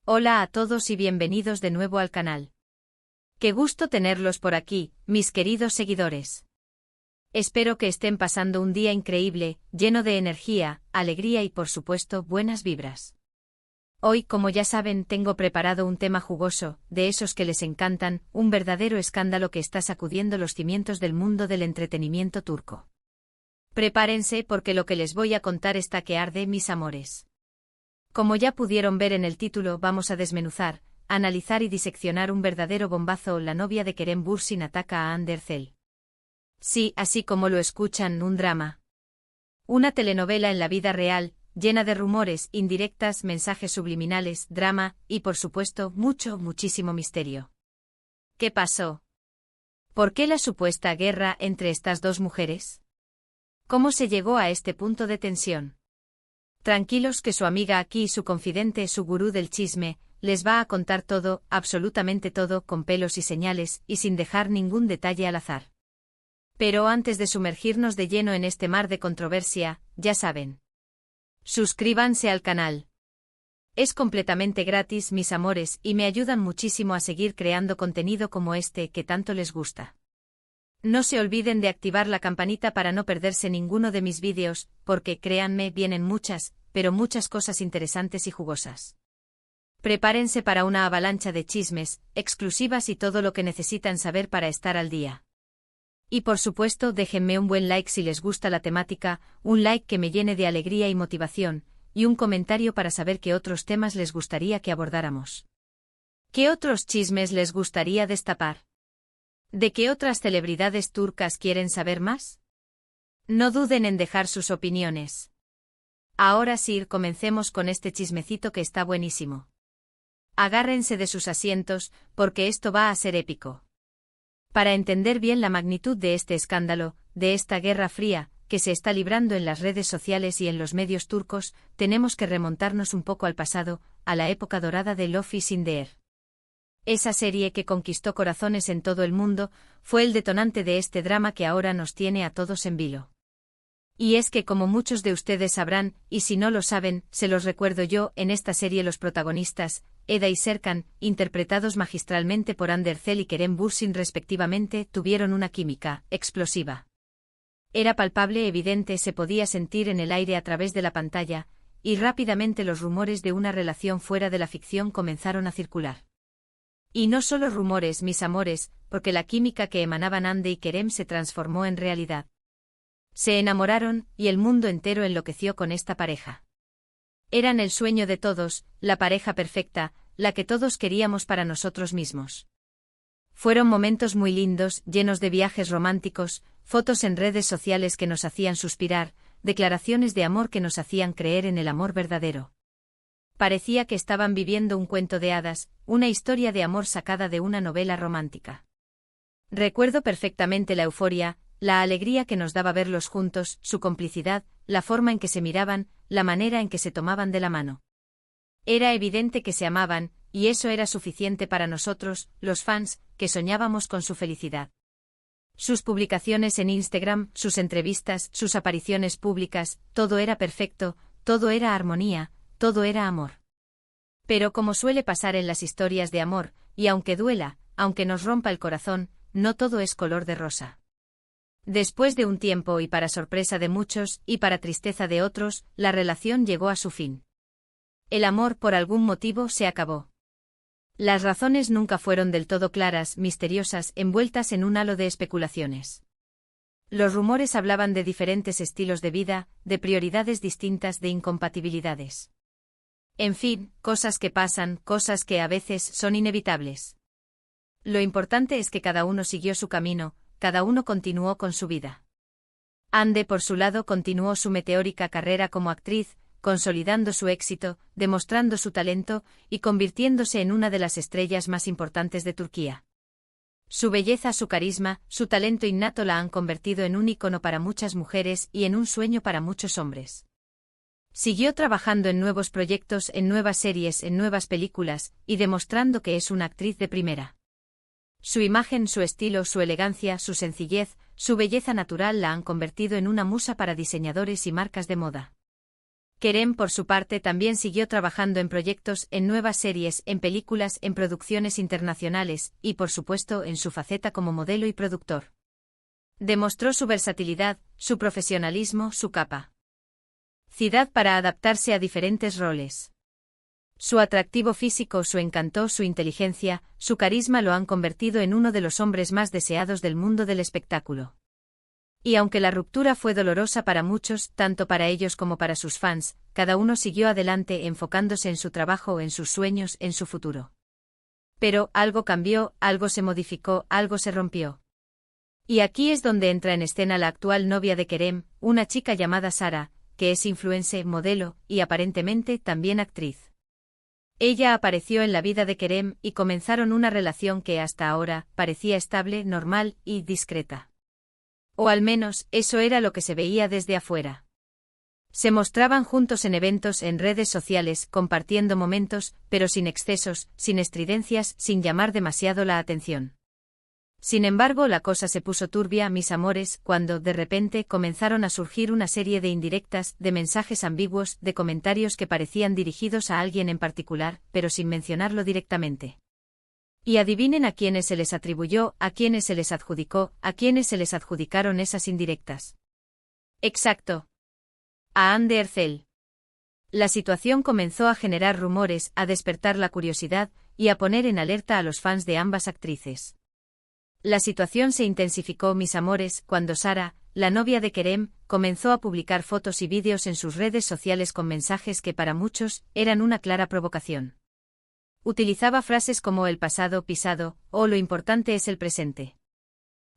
Hola a todos y bienvenidos de nuevo al canal. Qué gusto tenerlos por aquí, mis queridos seguidores. Espero que estén pasando un día increíble, lleno de energía, alegría y por supuesto buenas vibras. Hoy, como ya saben, tengo preparado un tema jugoso, de esos que les encantan, un verdadero escándalo que está sacudiendo los cimientos del mundo del entretenimiento turco. Prepárense porque lo que les voy a contar está que arde, mis amores. Como ya pudieron ver en el título, vamos a desmenuzar, analizar y diseccionar un verdadero bombazo. La novia de Kerem Bürsin ataca a Hande Erçel. Sí, así como lo escuchan, un drama. Una telenovela en la vida real, llena de rumores, indirectas, mensajes subliminales, drama, y por supuesto, muchísimo misterio. ¿Qué pasó? ¿Por qué la supuesta guerra entre estas dos mujeres? ¿Cómo se llegó a este punto de tensión? Tranquilos que su amiga aquí, su confidente, su gurú del chisme, les va a contar todo, absolutamente todo, con pelos y señales, y sin dejar ningún detalle al azar. Pero antes de sumergirnos de lleno en este mar de controversia, ya saben. Suscríbanse al canal. Es completamente gratis, mis amores, y me ayudan muchísimo a seguir creando contenido como este que tanto les gusta. No se olviden de activar la campanita para no perderse ninguno de mis vídeos, porque, créanme, vienen muchas, pero muchas cosas interesantes y jugosas. Prepárense para una avalancha de chismes, exclusivas y todo lo que necesitan saber para estar al día. Y por supuesto, déjenme un buen like si les gusta la temática, un like que me llene de alegría y motivación, y un comentario para saber qué otros temas les gustaría que abordáramos. ¿Qué otros chismes les gustaría destapar? ¿De qué otras celebridades turcas quieren saber más? No duden en dejar sus opiniones. Ahora sí, comencemos con este chismecito que está buenísimo. Agárrense de sus asientos, porque esto va a ser épico. Para entender bien la magnitud de este escándalo, de esta guerra fría, que se está librando en las redes sociales y en los medios turcos, tenemos que remontarnos un poco al pasado, a la época dorada de Love is in the Air. Esa serie que conquistó corazones en todo el mundo, fue el detonante de este drama que ahora nos tiene a todos en vilo. Y es que como muchos de ustedes sabrán, y si no lo saben, se los recuerdo yo, en esta serie los protagonistas, Eda y Serkan, interpretados magistralmente por Hande Erçel y Kerem Bürsin respectivamente, tuvieron una química explosiva. Era palpable, evidente, se podía sentir en el aire a través de la pantalla, y rápidamente los rumores de una relación fuera de la ficción comenzaron a circular. Y no solo rumores, mis amores, porque la química que emanaban Hande y Kerem se transformó en realidad. Se enamoraron, y el mundo entero enloqueció con esta pareja. Eran el sueño de todos, la pareja perfecta, la que todos queríamos para nosotros mismos. Fueron momentos muy lindos, llenos de viajes románticos, fotos en redes sociales que nos hacían suspirar, declaraciones de amor que nos hacían creer en el amor verdadero. Parecía que estaban viviendo un cuento de hadas, una historia de amor sacada de una novela romántica. Recuerdo perfectamente la euforia, la alegría que nos daba verlos juntos, su complicidad, la forma en que se miraban, la manera en que se tomaban de la mano. Era evidente que se amaban, y eso era suficiente para nosotros, los fans, que soñábamos con su felicidad. Sus publicaciones en Instagram, sus entrevistas, sus apariciones públicas, todo era perfecto, todo era armonía, todo era amor. Pero como suele pasar en las historias de amor, y aunque duela, aunque nos rompa el corazón, no todo es color de rosa. Después de un tiempo y para sorpresa de muchos, y para tristeza de otros, la relación llegó a su fin. El amor por algún motivo se acabó. Las razones nunca fueron del todo claras, misteriosas, envueltas en un halo de especulaciones. Los rumores hablaban de diferentes estilos de vida, de prioridades distintas, de incompatibilidades. En fin, cosas que pasan, cosas que a veces son inevitables. Lo importante es que cada uno siguió su camino, cada uno continuó con su vida. Hande, por su lado, continuó su meteórica carrera como actriz, consolidando su éxito, demostrando su talento, y convirtiéndose en una de las estrellas más importantes de Turquía. Su belleza, su carisma, su talento innato la han convertido en un ícono para muchas mujeres y en un sueño para muchos hombres. Siguió trabajando en nuevos proyectos, en nuevas series, en nuevas películas, y demostrando que es una actriz de primera. Su imagen, su estilo, su elegancia, su sencillez, su belleza natural la han convertido en una musa para diseñadores y marcas de moda. Kerem, por su parte, también siguió trabajando en proyectos, en nuevas series, en películas, en producciones internacionales, y por supuesto en su faceta como modelo y productor. Demostró su versatilidad, su profesionalismo, su capacidad para adaptarse a diferentes roles. Su atractivo físico, su encanto, su inteligencia, su carisma lo han convertido en uno de los hombres más deseados del mundo del espectáculo. Y aunque la ruptura fue dolorosa para muchos, tanto para ellos como para sus fans, cada uno siguió adelante enfocándose en su trabajo, en sus sueños, en su futuro. Pero algo cambió, algo se modificó, algo se rompió. Y aquí es donde entra en escena la actual novia de Kerem, una chica llamada Sara, que es influencer, modelo, y aparentemente también actriz. Ella apareció en la vida de Kerem y comenzaron una relación que hasta ahora parecía estable, normal y discreta. O al menos, eso era lo que se veía desde afuera. Se mostraban juntos en eventos, en redes sociales, compartiendo momentos, pero sin excesos, sin estridencias, sin llamar demasiado la atención. Sin embargo, la cosa se puso turbia, mis amores, cuando, de repente, comenzaron a surgir una serie de indirectas, de mensajes ambiguos, de comentarios que parecían dirigidos a alguien en particular, pero sin mencionarlo directamente. Y adivinen a quiénes se les atribuyó, a quiénes se les adjudicó, a quiénes se les adjudicaron esas indirectas. Exacto. A Hande Erçel. La situación comenzó a generar rumores, a despertar la curiosidad, y a poner en alerta a los fans de ambas actrices. La situación se intensificó, mis amores, cuando Sara, la novia de Kerem, comenzó a publicar fotos y vídeos en sus redes sociales con mensajes que para muchos eran una clara provocación. Utilizaba frases como el pasado pisado, o lo importante es el presente.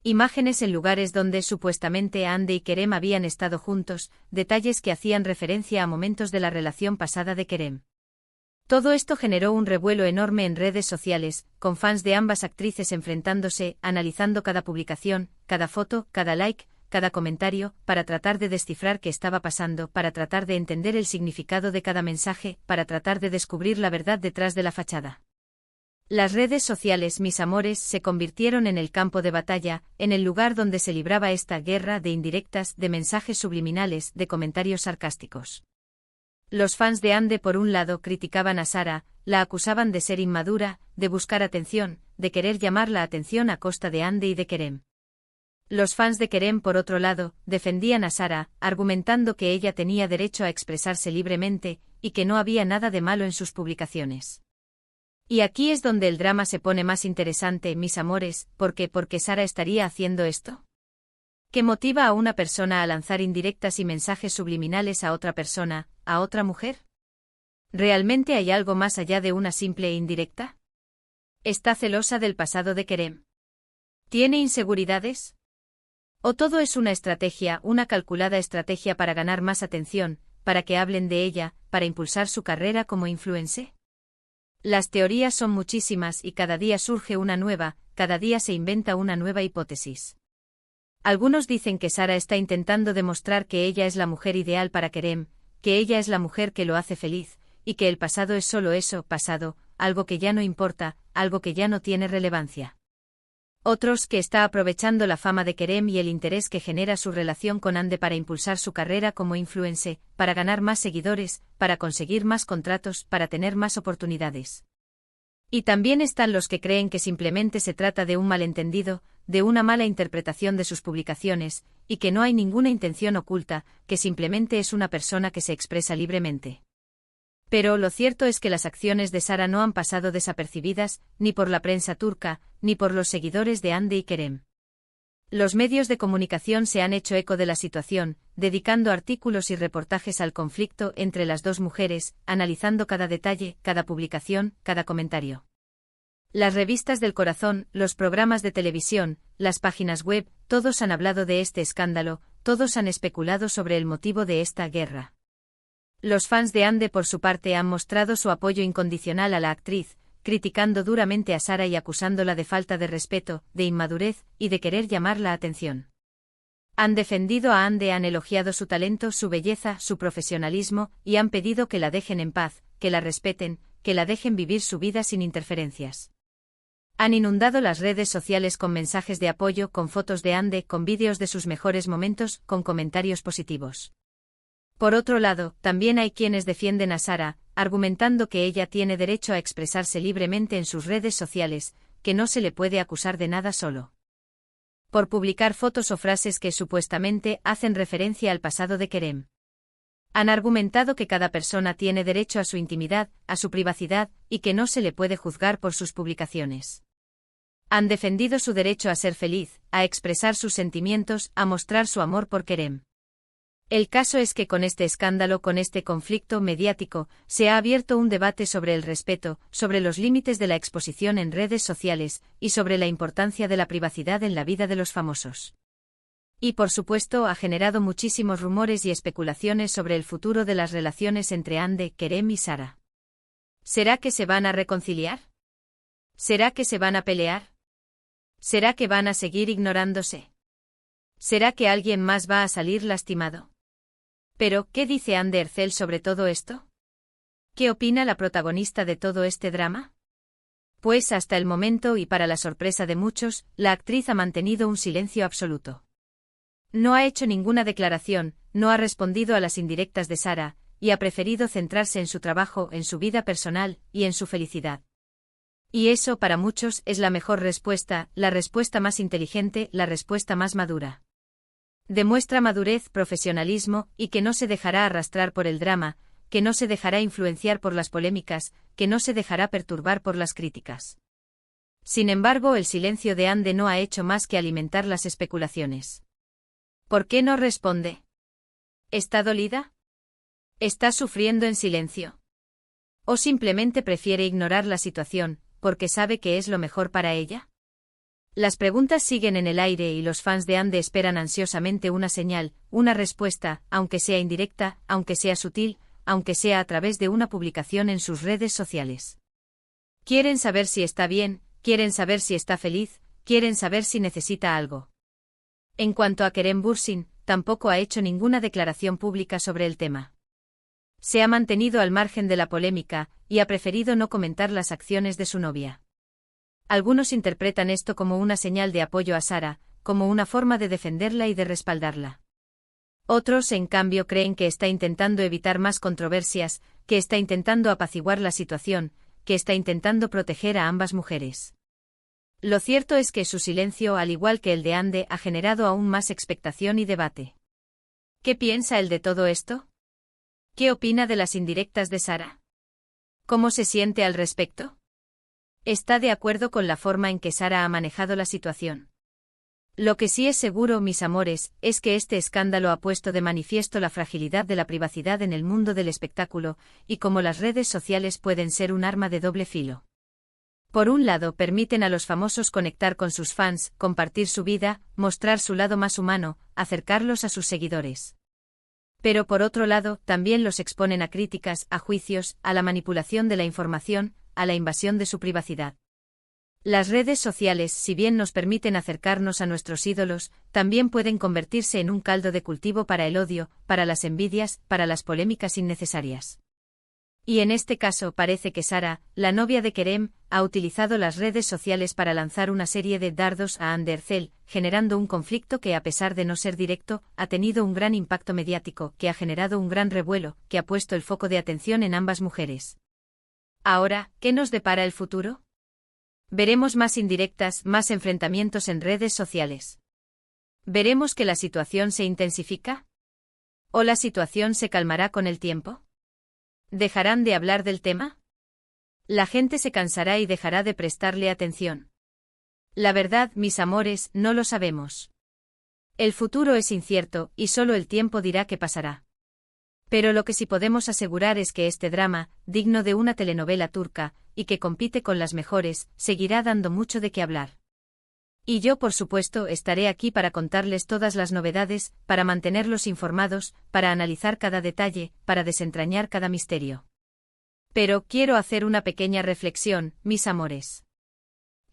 Imágenes en lugares donde supuestamente Hande y Kerem habían estado juntos, detalles que hacían referencia a momentos de la relación pasada de Kerem. Todo esto generó un revuelo enorme en redes sociales, con fans de ambas actrices enfrentándose, analizando cada publicación, cada foto, cada like, cada comentario, para tratar de descifrar qué estaba pasando, para tratar de entender el significado de cada mensaje, para tratar de descubrir la verdad detrás de la fachada. Las redes sociales, mis amores, se convirtieron en el campo de batalla, en el lugar donde se libraba esta guerra de indirectas, de mensajes subliminales, de comentarios sarcásticos. Los fans de Hande por un lado criticaban a Sara, la acusaban de ser inmadura, de buscar atención, de querer llamar la atención a costa de Hande y de Kerem. Los fans de Kerem por otro lado, defendían a Sara, argumentando que ella tenía derecho a expresarse libremente, y que no había nada de malo en sus publicaciones. Y aquí es donde el drama se pone más interesante, mis amores, ¿por qué Sara estaría haciendo esto? ¿Qué motiva a una persona a lanzar indirectas y mensajes subliminales a otra persona, a otra mujer? ¿Realmente hay algo más allá de una simple indirecta? ¿Está celosa del pasado de Kerem? ¿Tiene inseguridades? ¿O todo es una estrategia, una calculada estrategia para ganar más atención, para que hablen de ella, para impulsar su carrera como influencer? Las teorías son muchísimas y cada día surge una nueva, cada día se inventa una nueva hipótesis. Algunos dicen que Sara está intentando demostrar que ella es la mujer ideal para Kerem, que ella es la mujer que lo hace feliz, y que el pasado es solo eso, pasado, algo que ya no importa, algo que ya no tiene relevancia. Otros que está aprovechando la fama de Kerem y el interés que genera su relación con Hande para impulsar su carrera como influencer, para ganar más seguidores, para conseguir más contratos, para tener más oportunidades. Y también están los que creen que simplemente se trata de un malentendido, de una mala interpretación de sus publicaciones, y que no hay ninguna intención oculta, que simplemente es una persona que se expresa libremente. Pero lo cierto es que las acciones de Sara no han pasado desapercibidas, ni por la prensa turca, ni por los seguidores de Hande y Kerem. Los medios de comunicación se han hecho eco de la situación, dedicando artículos y reportajes al conflicto entre las dos mujeres, analizando cada detalle, cada publicación, cada comentario. Las revistas del corazón, los programas de televisión, las páginas web, todos han hablado de este escándalo, todos han especulado sobre el motivo de esta guerra. Los fans de Hande por su parte han mostrado su apoyo incondicional a la actriz, criticando duramente a Sara y acusándola de falta de respeto, de inmadurez, y de querer llamar la atención. Han defendido a Hande, han elogiado su talento, su belleza, su profesionalismo, y han pedido que la dejen en paz, que la respeten, que la dejen vivir su vida sin interferencias. Han inundado las redes sociales con mensajes de apoyo, con fotos de Hande, con vídeos de sus mejores momentos, con comentarios positivos. Por otro lado, también hay quienes defienden a Sara, argumentando que ella tiene derecho a expresarse libremente en sus redes sociales, que no se le puede acusar de nada solo por publicar fotos o frases que supuestamente hacen referencia al pasado de Kerem. Han argumentado que cada persona tiene derecho a su intimidad, a su privacidad, y que no se le puede juzgar por sus publicaciones. Han defendido su derecho a ser feliz, a expresar sus sentimientos, a mostrar su amor por Kerem. El caso es que con este escándalo, con este conflicto mediático, se ha abierto un debate sobre el respeto, sobre los límites de la exposición en redes sociales, y sobre la importancia de la privacidad en la vida de los famosos. Y por supuesto ha generado muchísimos rumores y especulaciones sobre el futuro de las relaciones entre Hande, Kerem y Sara. ¿Será que se van a reconciliar? ¿Será que se van a pelear? ¿Será que van a seguir ignorándose? ¿Será que alguien más va a salir lastimado? Pero, ¿qué dice Hande Erçel sobre todo esto? ¿Qué opina la protagonista de todo este drama? Pues hasta el momento y para la sorpresa de muchos, la actriz ha mantenido un silencio absoluto. No ha hecho ninguna declaración, no ha respondido a las indirectas de Sara, y ha preferido centrarse en su trabajo, en su vida personal, y en su felicidad. Y eso para muchos es la mejor respuesta, la respuesta más inteligente, la respuesta más madura. Demuestra madurez, profesionalismo, y que no se dejará arrastrar por el drama, que no se dejará influenciar por las polémicas, que no se dejará perturbar por las críticas. Sin embargo, el silencio de Hande no ha hecho más que alimentar las especulaciones. ¿Por qué no responde? ¿Está dolida? ¿Está sufriendo en silencio? ¿O simplemente prefiere ignorar la situación, porque sabe que es lo mejor para ella? Las preguntas siguen en el aire y los fans de Hande esperan ansiosamente una señal, una respuesta, aunque sea indirecta, aunque sea sutil, aunque sea a través de una publicación en sus redes sociales. Quieren saber si está bien, quieren saber si está feliz, quieren saber si necesita algo. En cuanto a Kerem Bürsin, tampoco ha hecho ninguna declaración pública sobre el tema. Se ha mantenido al margen de la polémica, y ha preferido no comentar las acciones de su novia. Algunos interpretan esto como una señal de apoyo a Sara, como una forma de defenderla y de respaldarla. Otros, en cambio, creen que está intentando evitar más controversias, que está intentando apaciguar la situación, que está intentando proteger a ambas mujeres. Lo cierto es que su silencio, al igual que el de Hande, ha generado aún más expectación y debate. ¿Qué piensa él de todo esto? ¿Qué opina de las indirectas de Sara? ¿Cómo se siente al respecto? ¿Está de acuerdo con la forma en que Sara ha manejado la situación? Lo que sí es seguro, mis amores, es que este escándalo ha puesto de manifiesto la fragilidad de la privacidad en el mundo del espectáculo, y cómo las redes sociales pueden ser un arma de doble filo. Por un lado, permiten a los famosos conectar con sus fans, compartir su vida, mostrar su lado más humano, acercarlos a sus seguidores. Pero por otro lado, también los exponen a críticas, a juicios, a la manipulación de la información, a la invasión de su privacidad. Las redes sociales, si bien nos permiten acercarnos a nuestros ídolos, también pueden convertirse en un caldo de cultivo para el odio, para las envidias, para las polémicas innecesarias. Y en este caso parece que Sara, la novia de Kerem, ha utilizado las redes sociales para lanzar una serie de dardos a Hande Erçel, generando un conflicto que, a pesar de no ser directo, ha tenido un gran impacto mediático, que ha generado un gran revuelo, que ha puesto el foco de atención en ambas mujeres. Ahora, ¿qué nos depara el futuro? ¿Veremos más indirectas, más enfrentamientos en redes sociales? ¿Veremos que la situación se intensifica? ¿O la situación se calmará con el tiempo? ¿Dejarán de hablar del tema? ¿La gente se cansará y dejará de prestarle atención? La verdad, mis amores, no lo sabemos. El futuro es incierto, y solo el tiempo dirá qué pasará. Pero lo que sí podemos asegurar es que este drama, digno de una telenovela turca, y que compite con las mejores, seguirá dando mucho de qué hablar. Y yo, por supuesto, estaré aquí para contarles todas las novedades, para mantenerlos informados, para analizar cada detalle, para desentrañar cada misterio. Pero quiero hacer una pequeña reflexión, mis amores.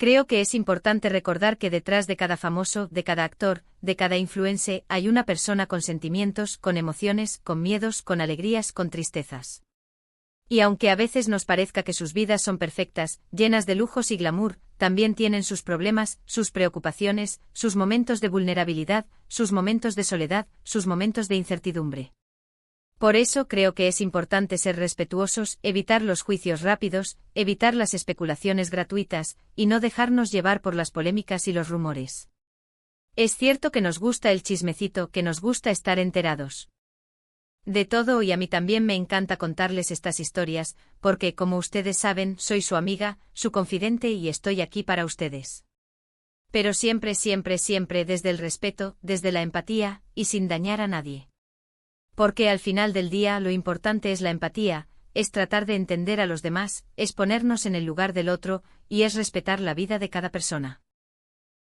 Creo que es importante recordar que detrás de cada famoso, de cada actor, de cada influencer, hay una persona con sentimientos, con emociones, con miedos, con alegrías, con tristezas. Y aunque a veces nos parezca que sus vidas son perfectas, llenas de lujos y glamour, también tienen sus problemas, sus preocupaciones, sus momentos de vulnerabilidad, sus momentos de soledad, sus momentos de incertidumbre. Por eso creo que es importante ser respetuosos, evitar los juicios rápidos, evitar las especulaciones gratuitas, y no dejarnos llevar por las polémicas y los rumores. Es cierto que nos gusta el chismecito, que nos gusta estar enterados de todo, y a mí también me encanta contarles estas historias, porque, como ustedes saben, soy su amiga, su confidente y estoy aquí para ustedes. Pero siempre, siempre, siempre desde el respeto, desde la empatía, y sin dañar a nadie. Porque al final del día lo importante es la empatía, es tratar de entender a los demás, es ponernos en el lugar del otro, y es respetar la vida de cada persona.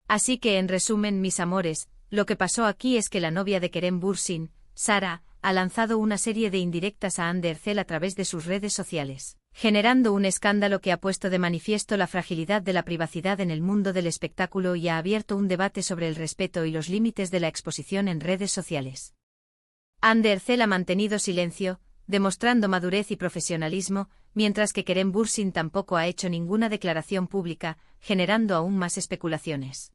Así que en resumen, mis amores, lo que pasó aquí es que la novia de Kerem Bürsin, Sara, ha lanzado una serie de indirectas a Hande Erçel a través de sus redes sociales, generando un escándalo que ha puesto de manifiesto la fragilidad de la privacidad en el mundo del espectáculo y ha abierto un debate sobre el respeto y los límites de la exposición en redes sociales. Hande Erçel ha mantenido silencio, demostrando madurez y profesionalismo, mientras que Kerem Bürsin tampoco ha hecho ninguna declaración pública, generando aún más especulaciones.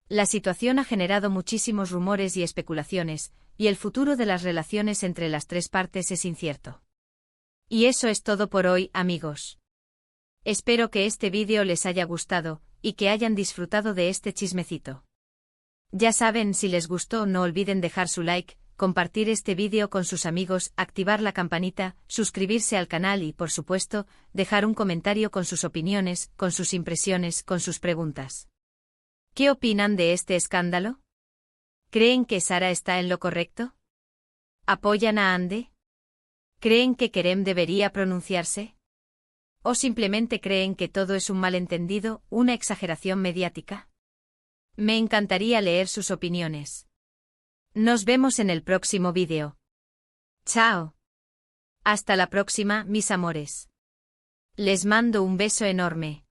La situación ha generado muchísimos rumores y especulaciones, y el futuro de las relaciones entre las tres partes es incierto. Y eso es todo por hoy, amigos. Espero que este vídeo les haya gustado, y que hayan disfrutado de este chismecito. Ya saben, si les gustó no olviden dejar su like, compartir este vídeo con sus amigos, activar la campanita, suscribirse al canal y, por supuesto, dejar un comentario con sus opiniones, con sus impresiones, con sus preguntas. ¿Qué opinan de este escándalo? ¿Creen que Sara está en lo correcto? ¿Apoyan a Hande? ¿Creen que Kerem debería pronunciarse? ¿O simplemente creen que todo es un malentendido, una exageración mediática? Me encantaría leer sus opiniones. Nos vemos en el próximo vídeo. Chao. Hasta la próxima, mis amores. Les mando un beso enorme.